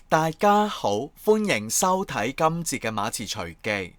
大家好，歡迎收睇今節嘅馬詞隨記。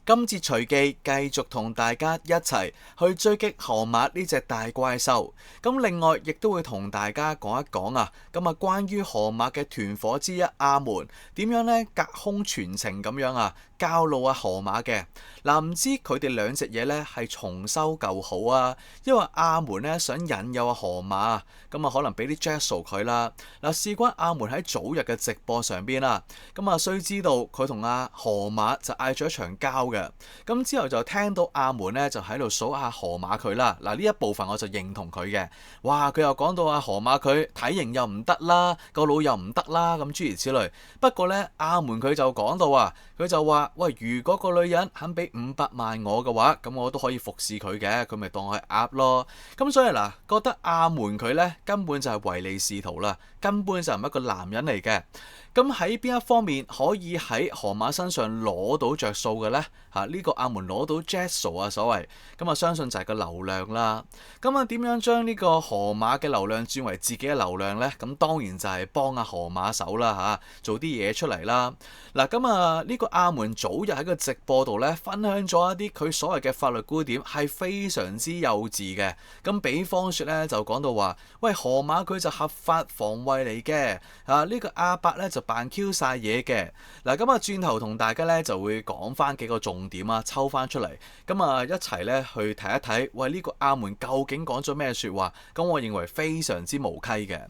今節隨記繼續同大家一齊去追擊河馬呢隻大怪獸。咁另外亦都會同大家講一講關於河馬嘅團夥之一阿門點樣呢隔空傳情咁樣教路河馬嘅。唔知佢哋兩隻嘢呢係重修舊好啊，因為阿門呢想引誘河馬，可能俾啲 Jazzo 佢啦。事關阿門喺早日嘅直播上邊啦，須知道佢同河馬就嗌咗一場交嘅。咁之後就聽到阿門呢就喺度數下河馬佢啦。呢一部分我就認同佢嘅。哇，佢又講到河馬佢體型又唔得啦，個腦又唔得啦，咁諸如此類。不過呢，阿門佢就講到佢就話喂，如果個女人肯俾500萬我嘅話，咁我都可以服侍佢嘅，佢咪當佢鴨咯。咁所以覺得阿門佢呢根本就係唯利是圖啦，根本就唔係一個男人嚟嘅。咁喺邊一方面可以喺河馬身上攞到着數嘅呢？呢個阿門攞到 Jazzo 所謂，相信就係個流量啦。點樣將呢個河馬嘅流量轉為自己嘅流量呢？咁當然就係幫河馬手啦，做啲嘢出嚟啦。呢個阿門早日喺個直播度呢，分享咗一啲佢所謂嘅法律觀點係非常之幼稚嘅。比方說呢，就講到話，喂，河馬佢就合法防衛嚟嘅，呢個阿伯呢就扮 Q 晒嘢嘅。轉頭同大家呢就會講翻幾個重點抽翻出嚟，一齊呢去睇一睇，喂，呢個阿門究竟講咗咩說話？我認為非常之無稽嘅。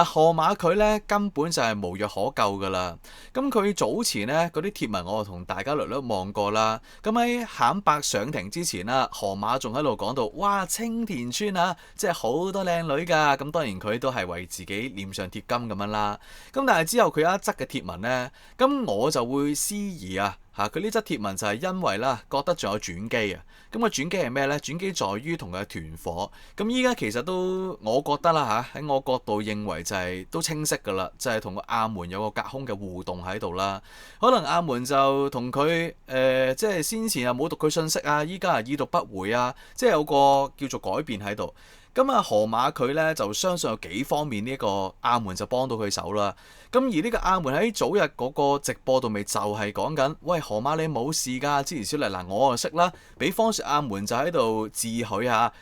河馬佢呢根本就係無藥可救噶啦。佢早前呢嗰啲貼文我就同大家略略望過啦。喺坎伯上庭之前河馬仲喺度講到，哇，青田村即係好多靚女噶。當然佢都係為自己臉上貼金咁樣啦。但係之後佢有一則嘅貼文呢，我就會思疑佢呢則貼文就係因為覺得仲有轉機個轉機係咩呢？轉機在於同佢嘅團夥。依家其實都我覺得喺我角度認為就係都清晰噶啦，就係同個阿門有個隔空嘅互動喺度啦。可能阿門就同佢即係先前冇讀佢信息依家已讀不回即係有個叫做改變喺度。河馬佢呢就相信有幾方面呢個阿門就幫到佢手啦。而呢個阿門喺早日嗰個直播度咪就係講緊，喂，河馬你冇事㗎，諸如此類。我就識啦。比方說阿門就喺度自許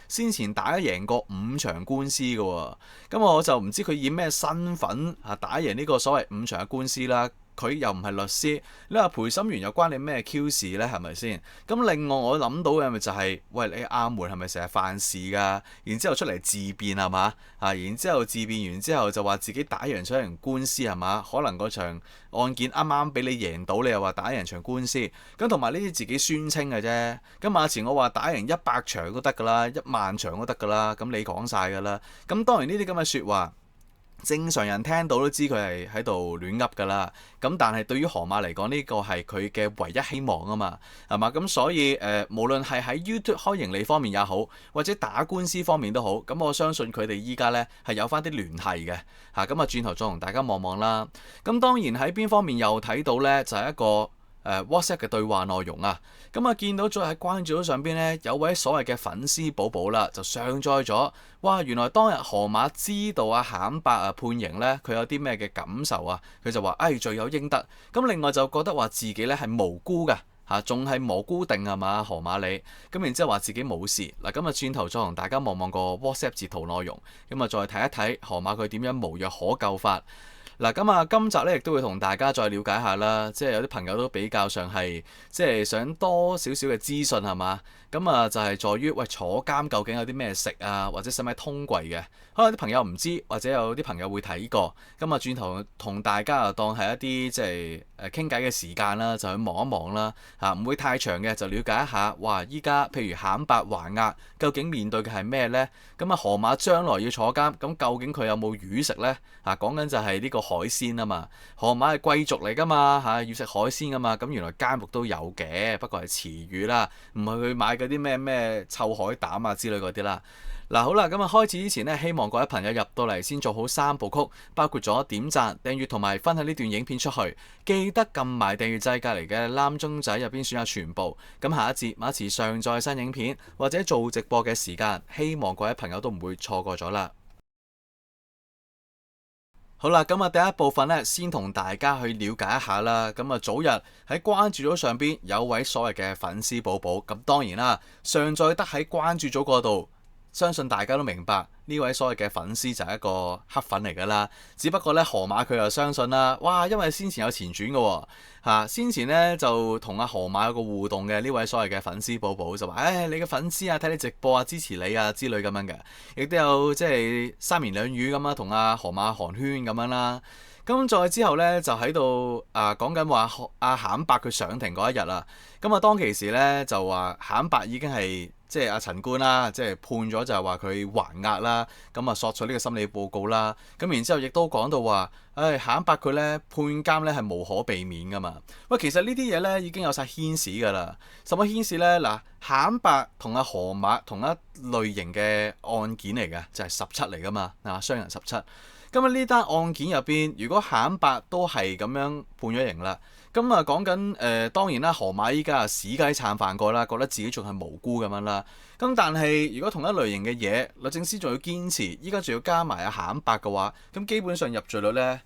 先前打贏過5場官司嘅喎。我就唔知佢以咩身份打贏呢個所謂5場嘅官司啦。佢又唔係律師，你話陪審員又關你咩 Q 事呢？係咪先？另外我諗到嘅咪就係，喂，你阿門係咪成日犯事㗎？然之後出嚟自辯係嘛？然之後自辯完之後就話自己打贏咗人官司係嘛？可能嗰場案件啱啱俾你贏到，你又話打贏場官司。同埋呢啲自己宣稱嘅啫。馬前我話打贏100場都得㗎啦，10000場都得㗎啦。你講晒㗎啦。當然呢啲咁嘅説話，正常人聽到都知佢係喺度亂噏㗎啦。但係對於河馬嚟講，呢個係佢嘅唯一希望啊嘛，係嘛？所以無論係喺 YouTube 開盈利方面也好，或者打官司方面都好，我相信佢哋依家呢係有翻啲聯繫嘅。轉頭再同大家望望啦。當然喺邊方面又睇到呢，就係一個WhatsApp 嘅對話內容見到咗喺關注組上邊呢，有位所謂嘅粉絲寶寶啦，就上載咗，哇！原來當日河馬知道坎伯判刑呢，佢有啲咩嘅感受佢就話罪有應得。另外就覺得話自己呢係無辜嘅仲係蘑菇定係嘛，河馬你。然之後話自己冇事。轉頭再同大家望望個 WhatsApp 截圖內容，再睇一睇河馬佢點樣無藥可救法。今集咧亦都會同大家再了解下啦，即係有啲朋友都比較上係即係想多少少嘅資訊係嘛，就係在於喂，坐監究竟有啲咩食或者使唔使通櫃嘅？可能有啲朋友唔知，或者有啲朋友會睇過，轉頭同大家當係一啲即係傾偈嘅時間啦，就去望一望啦唔會太長嘅，就了解一下。哇！依家譬如坎伯還押，究竟面對嘅係咩呢？河馬將來要坐監，咁究竟佢有冇魚食呢？講緊就係呢個海鮮啊嘛，河馬係貴族嚟噶嘛要食海鮮噶嘛，咁原來監獄都有嘅，不過係池魚啦，唔係去買嗰啲咩臭海膽之類嗰啲啦。好啦，開始之前呢，希望各位朋友入到嚟先做好3部曲，包括咗點讚、訂閱同埋分享呢段影片出去，記得撳埋訂閱掣隔離嘅藍鐘仔入邊選下全部。下一節馬詞上載新影片或者做直播嘅時間，希望各位朋友都唔會錯過咗啦。好啦，咁啊第一部分咧，先同大家去了解一下啦。咁啊早日喺關注組上邊有位所謂嘅粉絲寶寶，咁當然啦，上載得喺關注組嗰度，相信大家都明白呢位所謂嘅粉絲就係一個黑粉嚟㗎啦。只不過咧，河馬佢又相信啦，哇，因為先前有前傳嘅喎，先前咧就同阿河馬有個互動嘅呢位所謂嘅粉絲寶寶就話，你嘅粉絲啊，睇你直播啊，支持你啊之類咁樣嘅，亦都有即係三言兩語咁啊，同阿河馬寒暄咁樣啦。咁再之後咧，就喺度講緊話阿鹹伯佢上庭嗰一日啦。咁啊，當其時咧就話鹹伯已經係即係阿陳官啦，即係判咗就係話佢還押啦。咁啊，索取呢個心理報告啦。咁然之後亦都講到話，鹹伯佢咧判監咧係無可避免噶嘛。喂，其實呢啲嘢咧已經有晒牽涉噶啦。什麼牽涉咧？嗱，鹹伯同阿河馬同一類型嘅案件嚟嘅，就係17嚟噶嘛。傷人17。咁啊呢單案件入邊，如果鹹伯都係咁樣判咗刑啦，咁啊講緊當然啦，河馬依家啊死雞撐飯過啦，覺得自己仲係無辜咁樣啦。咁但係如果同一類型嘅嘢，律政司仲要堅持，依家仲要加埋阿鹹伯嘅話，咁基本上入罪率呢，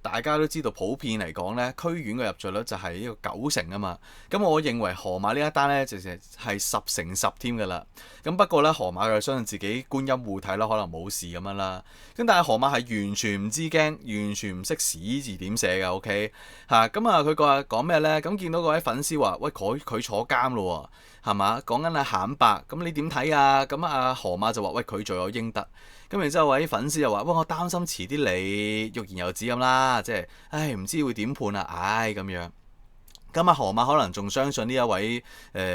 大家都知道，普遍嚟講呢，區院嘅入罪率就係呢個90%啊嘛。咁我認為河馬呢一單呢，直情係10×10添㗎啦。咁不過呢，河馬就相信自己觀音護體啦，可能冇事咁樣啦。咁但係河馬係完全唔知驚，完全唔識屎字點寫㗎。OK 咁啊，佢話講咩呢？咁見到嗰位粉絲話：喂，佢坐監咯喎，係嘛？講緊阿鹹伯，咁你點睇啊？咁阿河馬就話：喂，佢罪有應得。咁然之後位粉絲又話：喂，我擔心遲啲你欲言又止咁啦，即係，唔知會點判啊？咁樣。咁啊，河馬可能仲相信呢一位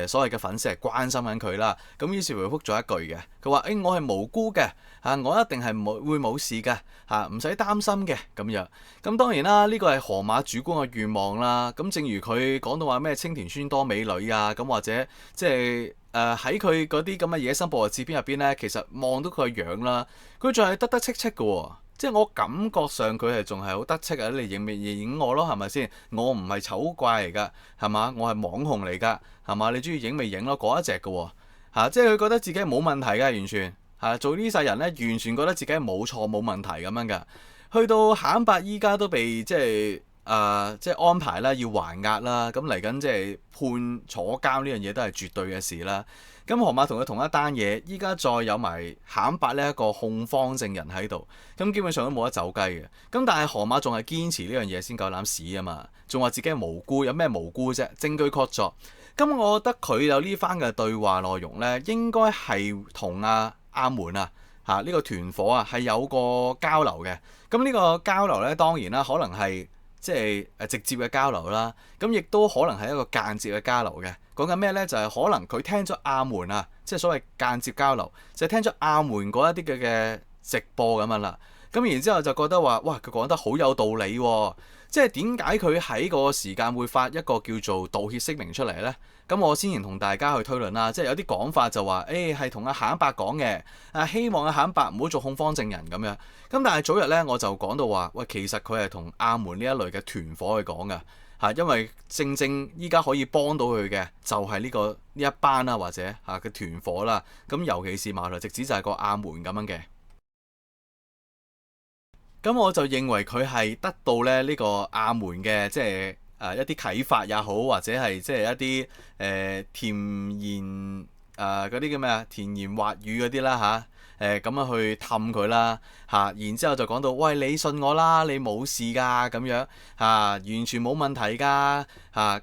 所謂嘅粉絲係關心緊佢啦。咁於是回覆咗一句嘅，佢話：我係無辜嘅，我一定係會冇事嘅，唔使擔心嘅咁樣。咁當然啦，呢個係河馬主觀嘅願望啦。咁正如佢講到話咩青田村多美女啊，咁或者即係喺佢嗰啲咁嘅野生捕獲照片入邊呢，其實望到佢嘅樣啦，佢仲係得戚戚嘅喎。即係我感覺上佢係仲係好得戚啊！你影我咯，係咪先？我唔係醜怪嚟㗎，係嘛？我係網紅嚟㗎，係嘛？你中意影咪影咯，嗰一隻嘅喎，即係佢覺得自己係冇問題㗎，完全做呢世人咧，完全覺得自己係冇錯冇問題咁樣㗎。去到鹹伯依家都被即係安排啦，要還押啦，咁嚟緊即係判坐監呢樣嘢都係絕對嘅事啦。咁河馬同佢同一單嘢，依家再有埋鹹伯呢一個控方證人喺度，咁基本上都冇得走雞嘅。咁但係河馬仲係堅持呢樣嘢先夠膽屎啊嘛，仲話自己係無辜，有咩無辜啫？證據確鑿。咁我覺得佢有呢番嘅對話內容呢，應該係同阿門呢個團伙係有個交流嘅。咁呢個交流呢，當然啦，可能係即係直接嘅交流啦，咁亦都可能係一個間接嘅交流嘅。講緊咩呢？就係可能佢聽咗阿門即係所謂間接交流，就係聽咗阿門嗰一啲嘅直播咁樣啦。咁然之後就覺得話，哇，佢講得好有道理喎！即係點解佢喺個時間會發一個叫做道歉聲明出嚟呢？咁我先同大家去推論啦。即係有啲講法就話，係同阿鹹伯講嘅，希望阿鹹伯唔好做控方證人咁樣。咁但係早日呢，我就講到話，喂，其實佢係同阿門呢一類嘅團伙去講嘅。因為正正依家可以幫到佢嘅就係呢一班啦，或者嘅團伙啦。咁尤其是矛頭直指就係個阿門咁樣嘅。咁我就認為佢係得到咧呢個阿門嘅即係一啲啟發也好，或者係即係一啲甜言嗰啲叫咩啊，甜言滑語嗰啲啦咁樣去氹佢啦然之後就講到，喂，你信我啦，你冇事㗎咁樣完全冇問題㗎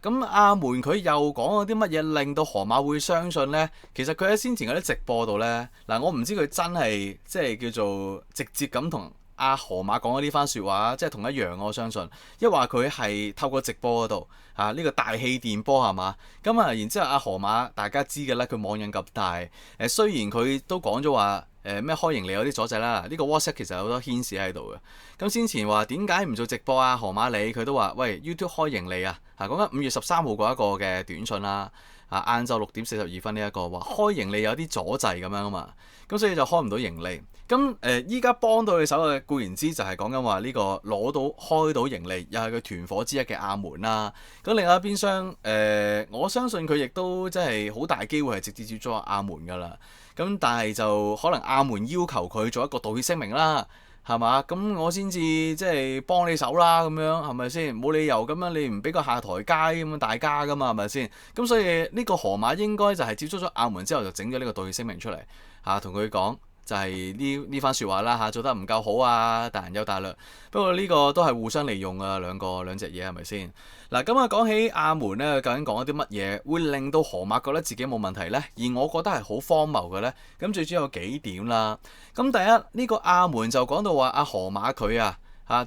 咁阿門佢又講咗啲乜嘢令到河馬會相信呢？其實佢喺先前嗰啲直播度呢，我唔知佢真係即係叫做直接咁同阿河馬講咗呢番説話，即係同一樣，我相信。一話佢係透過直播嗰度呢個大氣電波係嘛？咁然之後阿河馬大家知嘅啦，佢網癮咁大雖然佢都講咗話咩開盈利有啲阻滯啦，呢個 WhatsApp 其實有好多牽涉喺度嘅。咁先前話點解唔做直播啊？河馬你佢都話喂 YouTube 開盈利啊！講緊5月13號嗰一個嘅短訊啦晏晝6:42呢一個話開盈利有啲阻滯咁樣啊嘛，咁所以就開唔到盈利。咁依家幫到佢手嘅固然之就係講緊話呢個開到盈利，又係佢團伙之一嘅阿門啦。咁另外一邊廂我相信佢亦都真係好大機會係直接接觸阿門㗎啦。咁但係就可能阿門要求佢做一個道歉聲明啦。係嘛？咁我先至即係幫你手啦，咁樣係咪先？冇理由咁樣你唔俾個下台階咁樣大家噶嘛，係咪先？咁所以呢個河馬應該就係接觸咗亞門之後就整咗呢個道歉聲明出嚟嚇，同佢講就係呢番説話啦嚇，做得唔夠好啊，大人有大量。不過呢個都係互相利用啊，兩隻嘢係咪先？嗱咁啊，講起亞門咧，究竟講咗啲乜嘢會令到河馬覺得自己冇問題呢？而我覺得係好荒謬嘅呢。咁最主要有幾點啦。咁第一呢個亞門就講到話阿河馬佢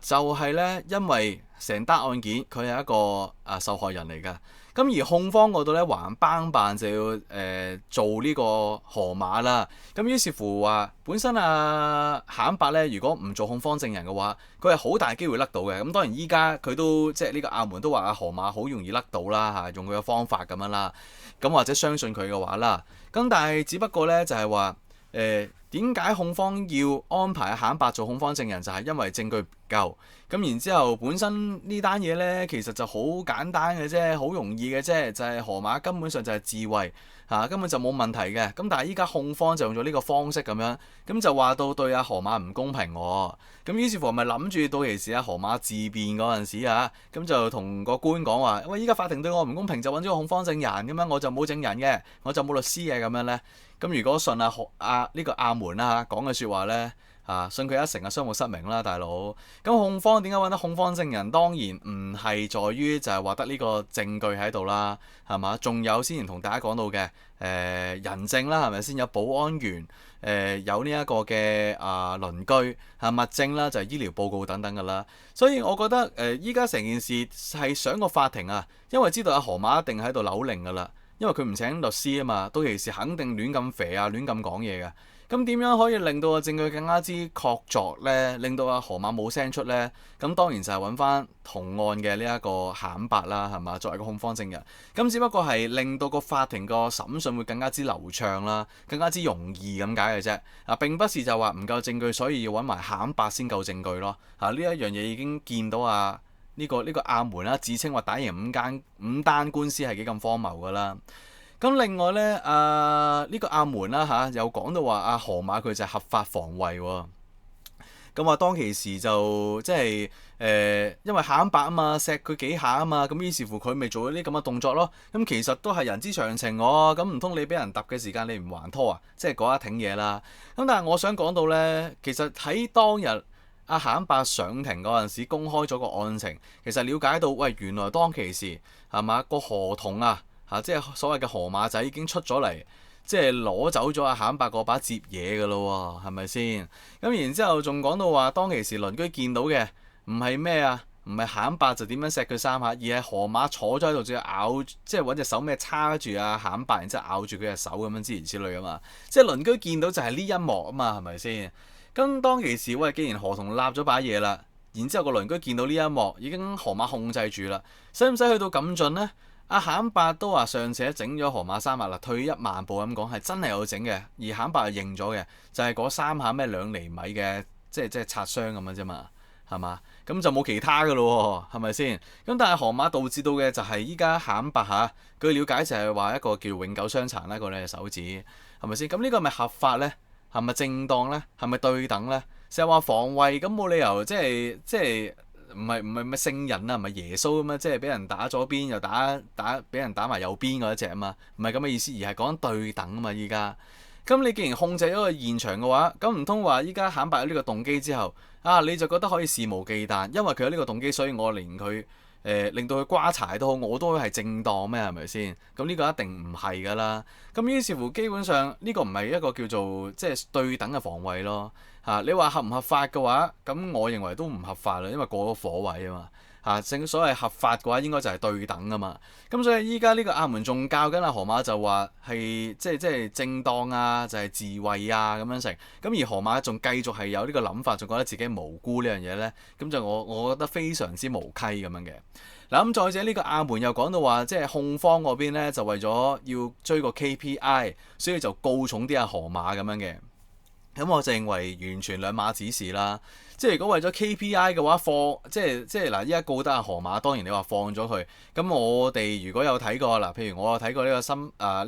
就係呢，因為成單案件佢係一個受害人嚟㗎。咁而控方嗰度咧，還幫辦就要做呢個河馬啦。咁於是乎話，本身坎伯咧，如果唔做控方證人嘅話，佢係好大機會甩到嘅。咁當然依家佢都即係呢個亞門都話河馬好容易甩到啦嚇，用佢嘅方法咁樣啦。咁或者相信佢嘅話啦。咁但係只不過咧就係話點解控方要安排坎伯做控方證人？就係因為證據唔夠。咁然之後，本身呢單嘢呢，其實就好簡單嘅啫，好容易嘅啫，就係河馬根本上就係自衛根本就冇問題嘅。咁但係依家控方就用咗呢個方式咁樣，咁就話到對河馬唔公平喎。咁於是乎咪諗住到期時河馬自辯嗰陣時咁就同個官講話：喂，依家法庭對我唔公平，就揾咗個控方證人咁樣，我就冇證人嘅，我就冇律師嘅咁樣呢。咁如果信呢個亞門講嘅説話呢，信佢一成雙目失明啦，大佬。咁控方點解揾得控方證人？當然唔係在於就係話得呢個證據喺度啦，係嘛？仲有先前同大家講到嘅人證啦，係咪先？有保安員，有呢一個嘅鄰居物證啦，就係醫療報告等等㗎啦。所以我覺得依家成件事係想個法庭因為知道阿河馬一定喺度扭擰㗎啦。因為佢唔請律師啊嘛，到期時肯定亂咁肥亂咁講嘢嘅。咁點樣可以令到個證據更加之確鑿呢？令到阿河馬冇聲出呢？咁當然就係揾翻同案嘅呢一個坎伯啦，係嘛？作為個控方證人，咁只不過係令到個法庭個審訊會更加之流暢啦，更加之容易咁解嘅啫。並不是就話唔夠證據，所以要揾埋坎伯先夠證據咯。呢一樣嘢已經見到呢個亞門自稱話打贏五單官司係幾咁荒謬㗎啦。咁另外咧，呢個亞門又講到話河馬佢就係合法防衛喎。咁話當其時就即係因為坎伯嘛，錫佢幾下嘛，咁於是乎佢咪做咗啲咁嘅動作咯。咁其實都係人之常情喎。咁唔通你俾人揼嘅時間你唔還拖即係嗰一挺嘢啦。咁但係我想講到咧，其實喺當日坎伯上庭嗰陣時，公開咗個案情，其實了解到，喂，原來當其時係嘛個河童即係所謂嘅河馬仔已經出咗嚟，即係攞走咗坎伯嗰把摺嘢㗎咯喎，係咪先？咁然之後仲講到話，當其時鄰居見到嘅唔係咩唔係坎伯就點樣錫佢三下，而係河馬坐咗喺度，仲要咬，即係揾隻手咩叉住坎伯，然之後咬住佢隻手咁樣之類之類啊嘛。即係鄰居見到就係呢一幕啊嘛，係咪先？咁當其時，喂，既然河童立咗把嘢啦，然之後個鄰居見到呢一幕，已經河馬控制住啦，使唔使去到咁盡呢？坎伯都話上次整咗河馬三下啦，退一萬步咁講係真係有整嘅，而坎伯係認咗嘅，就係嗰三下咩2厘米嘅，即係擦傷咁樣啫嘛，係嘛？咁就冇其他㗎咯喎，係咪先？咁但係河馬導致到嘅就係依家坎伯據了解就係話一個叫永久傷殘啦，個兩隻手指係咪先？咁呢個係咪合法呢？係咪正當呢？係咪對等呢？成日話防衛咁冇理由，即係唔係咩聖人唔係耶穌咁樣，即係俾人打左邊又打俾人打埋右邊嗰一隻啊嘛，唔係咁嘅意思，而係講對等啊嘛。依家咁你既然控制咗個現場嘅話，咁唔通話依家坎伯有呢個動機之後你就覺得可以肆無忌憚，因為佢有呢個動機，所以我連佢令到佢瓜柴都好，我都係正當咩？係咪先？咁呢個一定唔係㗎啦。咁於是乎，基本上呢個唔係一個叫做即係對等嘅防衛咯。你話合唔合法嘅話，咁我認為都唔合法啦，因為過咗火位啊嘛。正所謂合法嘅話，應該就係對等啊嘛。咁所以依家呢個亞門仲教緊河馬就話係即係正當就係自衛咁樣成。咁而河馬仲繼續係有呢個諗法，仲覺得自己無辜呢樣嘢呢。咁就我覺得非常之無稽咁樣嘅。嗱，咁再者呢個亞門又講到話，即係控方嗰邊呢，就為咗要追個 KPI，所以就告重啲河馬咁樣嘅。咁我就認為完全兩碼子事啦。即係如果為咗 KPI 嘅話，即係嗱，依家告得阿河馬，當然你話放咗佢。咁我哋如果有睇過嗱，譬如我有睇過呢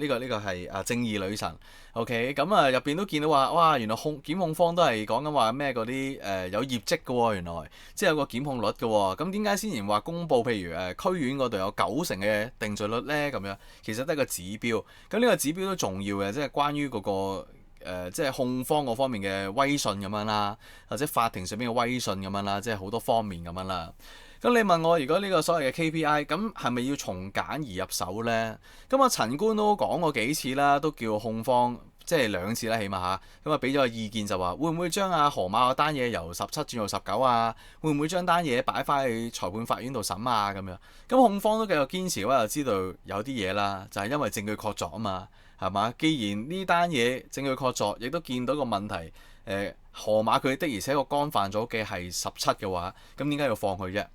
個呢個係正義女神，OK，咁入邊都見到話，哇，原來檢控方都係講緊話咩嗰啲有業績嘅喎，原來即係有個檢控率嘅喎。咁點解先前話公佈譬如區院嗰度有90%嘅定罪率呢？咁樣其實都係個指標。咁呢個指標都重要嘅，即係關於嗰個。即係控方嗰方面嘅威信咁樣啦，或者法庭上面嘅威信咁樣啦，即係好多方面咁樣啦。咁你問我，如果呢個所謂嘅 KPI，咁係咪要從簡而入手呢？咁啊，陳官都講過幾次啦，都叫控方即係2次啦，起碼嚇。咁啊，俾咗個意見就話，會唔會將阿河馬嗰單嘢由17轉到19啊？會唔會將單嘢擺翻去裁判法院度審啊？咁樣。咁控方都繼續堅持嘅話，就知道有啲嘢啦，就係因為證據確鑿啊嘛。係嘛？既然呢單嘢證據確鑿，亦都見到個問題，河馬佢的而且確干犯咗嘅係17嘅話，咁點解要放佢啫？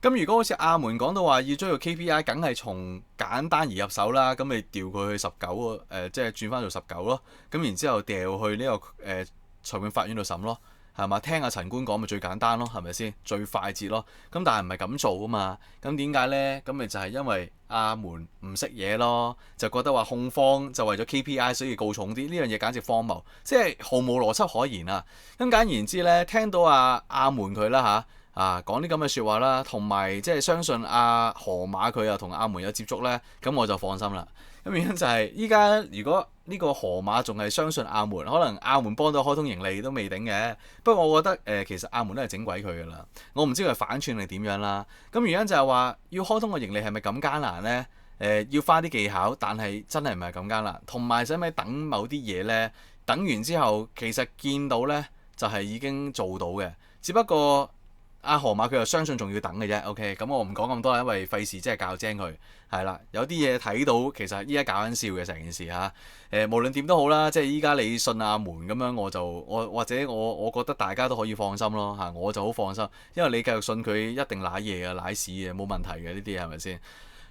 咁如果好似阿門講到話要追個 KPI，梗係從簡單而入手啦。咁你調佢去19，即係轉翻做19咯。咁然之後掉去呢個裁判法院度審咯。係嘛？聽阿陳官講咪最簡單咯，係咪先？最快捷咯。咁但係唔係咁做啊嘛？咁點解呢？咁咪就係因為阿門唔識嘢咯，就覺得話控方就為咗 KPI 所以告重啲，呢樣嘢簡直荒謬，即係毫無邏輯可言啊！咁簡言之呢，聽到阿門佢啦嚇講啲咁嘅説話啦，同埋即係相信阿河馬佢又同阿門有接觸呢，咁我就放心啦。咁原因就係依家如果呢個河馬仲係相信阿門，可能阿門幫到開通盈利都未定嘅。不過我覺得其實阿門都係整鬼佢㗎啦。我唔知佢反串定點樣啦。咁原因就係話要開通個盈利係咪咁艱難呢？要花啲技巧，但係真係唔係咁艱難。同埋使唔使等某啲嘢呢？等完之後其實見到呢就係已經做到嘅，只不過。阿河馬佢又相信仲要等嘅啫，OK，咁我唔講咁多，因為費事即係教精佢，係啦，有啲嘢睇到其實依家搞緊笑嘅成件事嚇，無論點都好啦，即係依家你信阿門咁樣，或者我覺得大家都可以放心咯嚇，我就好放心，因為你繼續信佢一定瀨嘢嘅瀨屎嘅，冇問題嘅呢啲係咪先？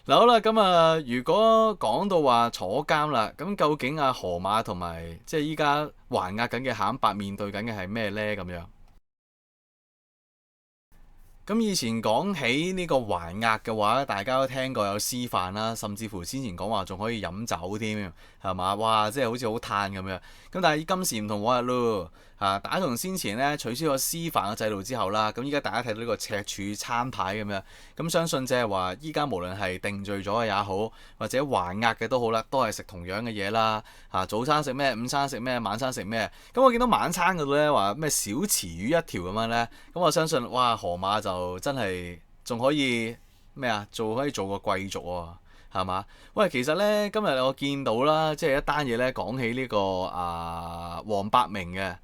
嗱好啦，咁如果講到話坐監啦，咁究竟阿河馬同埋即係依家還押緊嘅夏伯面對緊嘅係咩呢？咁樣？咁以前講起呢個還押嘅話，大家都聽過有私飯啦，甚至乎先前講話仲可以飲酒添，係嘛？哇，即係好似好嘆咁樣。咁但係今時唔同往日咯，打從先前咧取消咗私飯嘅制度之後啦，咁依家大家睇到呢個赤柱餐牌咁樣，咁相信即係話依家無論係定罪咗嘅也好，或者還押嘅都好啦，都係食同樣嘅嘢啦。早餐食咩？午餐食咩？晚餐食咩？咁我見到晚餐嗰度咧話咩小池魚一條咁樣咧，咁我相信哇河馬就真係仲可以咩啊？可以做個貴族喎，係嘛？喂，其實咧今日我見到啦，即係一單嘢咧講起呢個黃百鳴嘅。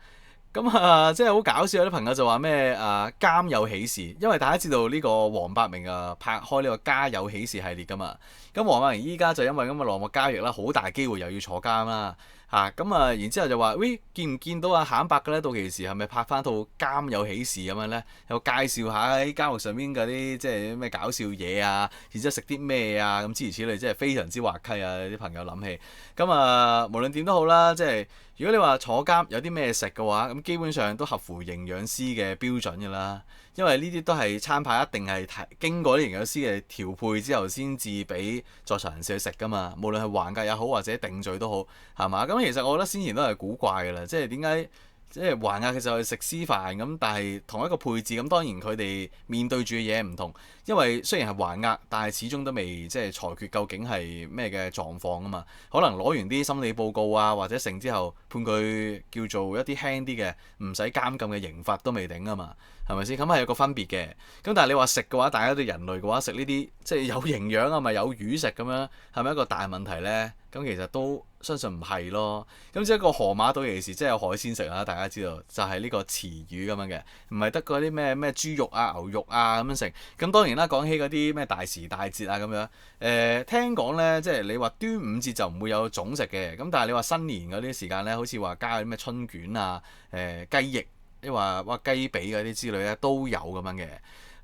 咁即係好搞笑，有啲朋友就話咩監有喜事，因為大家知道呢個黃百鳴拍開呢個家有喜事系列噶嘛。咁黃百鳴依家就因為咁嘅內幕交易啦，好大機會又要坐監啦。然之後就話，喂，見唔見到夏伯嘅咧？到期時係咪拍翻套監有喜事咁樣咧？又介紹下喺監獄上邊嗰啲即係咩搞笑嘢啊，然之後食啲咩啊，咁諸如此類，即係非常之滑稽啊！啲朋友諗起。咁無論點都好啦，即係如果你話坐監有啲咩食嘅話，咁基本上都合乎營養師嘅標準㗎啦。因為呢啲都係餐牌，一定係經過啲營養師嘅調配之後先至俾在囚人士去食㗎嘛。無論係還押也好，或者定罪都好，係嘛？咁其實我覺得先前都係古怪㗎啦，即係點解？即係還押嘅就係食私飯咁，但係同一個配置咁，當然佢哋面對住嘅嘢唔同，因為雖然係還押，但係始終都未即係裁決究竟係咩嘅狀況啊嘛。可能攞完啲心理報告啊，或者成之後判佢叫做一啲輕啲嘅，唔使監禁嘅刑罰都未定啊嘛，係咪先？咁係有個分別嘅。咁但係你話食嘅話，大家都人類嘅話食呢啲即係有營養啊，咪有魚食咁樣，係咪一個大問題呢？咁其實都相信唔係咯。咁即係個河馬到期時即係有海鮮食啊！大家知道就係呢個池魚咁樣嘅，唔係得嗰啲咩豬肉啊、牛肉啊咁樣食。咁當然啦，講起嗰啲咩大時大節啊咁樣，聽講呢，即係你話端午節就唔會有粽食嘅。咁但係你話新年嗰啲時間呢，好似話加啲咩春卷啊、雞翼，即係話雞髀嗰啲之類咧都有咁樣嘅，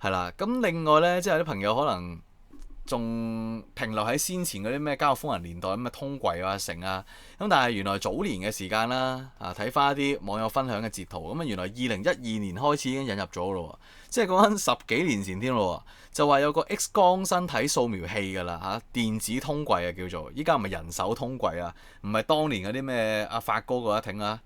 係啦。咁另外呢，即係有啲朋友可能仲停留喺先前嗰啲咩《家有瘋人》年代咁嘅通櫃啊、成啊，咁但係原來早年嘅時間啦，睇翻一啲網友分享嘅截圖，咁原來2012年開始已經引入咗咯，即係講緊10幾年前添咯，就話有個 X 光身體掃描器㗎啦嚇，電子通櫃啊叫做，依家唔係人手通櫃啊，唔係當年嗰啲咩阿發哥嗰一挺啊。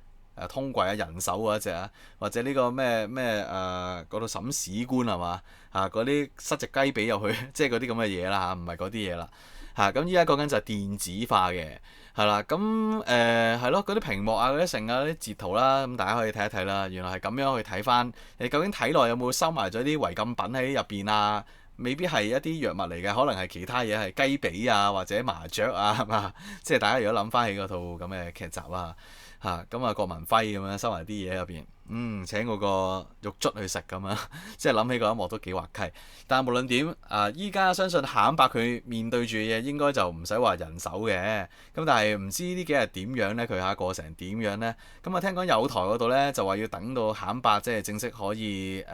通櫃啊，人手嗰一隻啊，或者呢個咩嗰度審史官係嘛嗰啲塞隻雞髀入去，即係嗰啲咁嘅嘢啦唔係嗰啲嘢啦咁依家講緊就係電子化嘅係啦，咁係咯，嗰啲屏幕啊、嗰啲成啊、啲截圖啦，咁大家可以睇一睇啦。原來係咁樣去睇翻，你究竟體內有冇收埋咗啲違禁品喺入邊啊？未必係一啲藥物嚟嘅，可能係其他嘢，係雞髀啊或者麻雀啊係嘛？即係大家如果諗翻起嗰套咁嘅劇集啦。咁啊，郭文輝咁樣收埋啲嘢入邊，請嗰個獄卒去食咁樣，即係諗起嗰一幕都幾滑稽。但係無論點，依家相信夏肯伯佢面對住嘅嘢應該就唔使話人手嘅。咁但係唔知呢幾日點樣呢？佢下過程點樣呢？咁聽講友台嗰度呢，就話要等到夏肯伯即係正式可以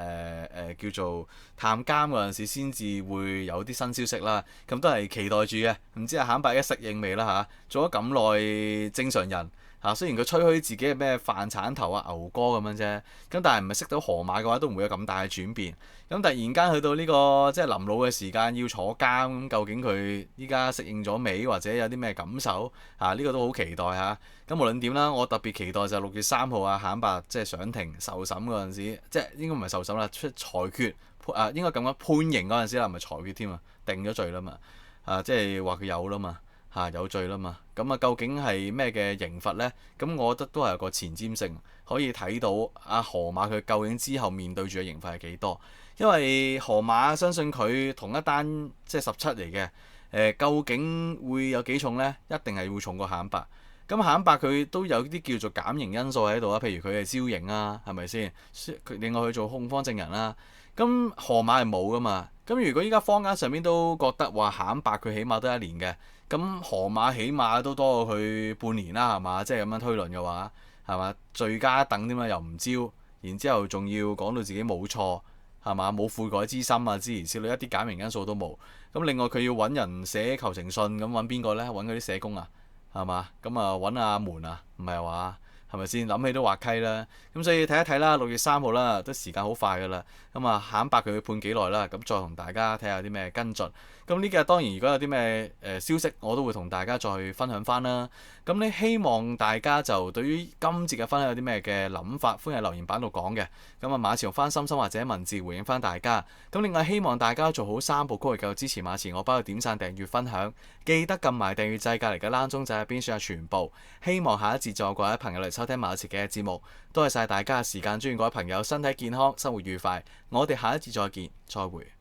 叫做探監嗰陣時先至會有啲新消息啦。咁都係期待住嘅。唔知夏肯伯一適應未啦做咗咁耐正常人。雖然佢吹噓自己係咩飯鏟頭啊、牛哥咁樣啫，咁但係唔係識到河馬嘅話，都唔會有咁大嘅轉變。咁突然間去到呢個即係臨老嘅時間要坐監，咁究竟佢依家適應咗未，或者有啲咩感受？呢個都好期待嚇。咁無論點啦，我特別期待就係6月3號夏肯伯即係上庭受審嗰陣時，即係應該唔係受審啦，出裁決應該咁講判刑嗰陣時啦，唔係裁決添啊，定咗罪啦嘛，即係話佢有啦嘛。有罪啦嘛，咁究竟係咩嘅刑罰呢？咁我覺得都係有個前瞻性，可以睇到河馬佢究竟之後面對住嘅刑罰係幾多？因為河馬相信佢同一單即係17嚟嘅，究竟會有幾重呢？一定係會重過夏肯伯。咁夏肯伯佢都有啲叫做減刑因素喺度啊，譬如佢係招刑啊，係咪先？另外佢做控方證人啦。咁河馬係冇噶嘛？咁如果依家坊間上面都覺得話夏肯伯佢起碼都1年嘅，咁河馬起碼都多過佢半年啦，係嘛？即係咁樣推論嘅話，係嘛？罪加一等點解又唔招？然之後仲要講到自己冇錯，係嘛？冇悔改之心啊，諸如此類，一啲減刑因素都冇。咁另外佢要揾人寫求情信，咁揾邊個呢？揾嗰啲社工啊，係嘛？咁揾阿門啊，唔係話？係咪先？諗起都滑稽啦，咁所以睇一睇啦，6月3號啦，都時間好快噶啦。咁夏肯伯佢會判幾耐啦？咁再同大家睇下啲咩跟進。咁呢幾日當然如果有啲咩消息，我都會同大家再分享翻啦。咁呢希望大家就對於今節嘅分享有啲咩嘅諗法，歡迎喺留言板度講嘅。咁馬前用翻心心或者文字回應翻大家。咁另外希望大家做好3部曲繼續支持馬前，我包括點讚、訂閱、分享，記得撳埋訂閱掣隔離嘅欄鐘仔入邊選下全部。希望下一節再有各位朋友嚟收聽馬前嘅節目。多謝晒大家嘅時間，祝願各位朋友身體健康，生活愉快。我哋下一節再見，再會。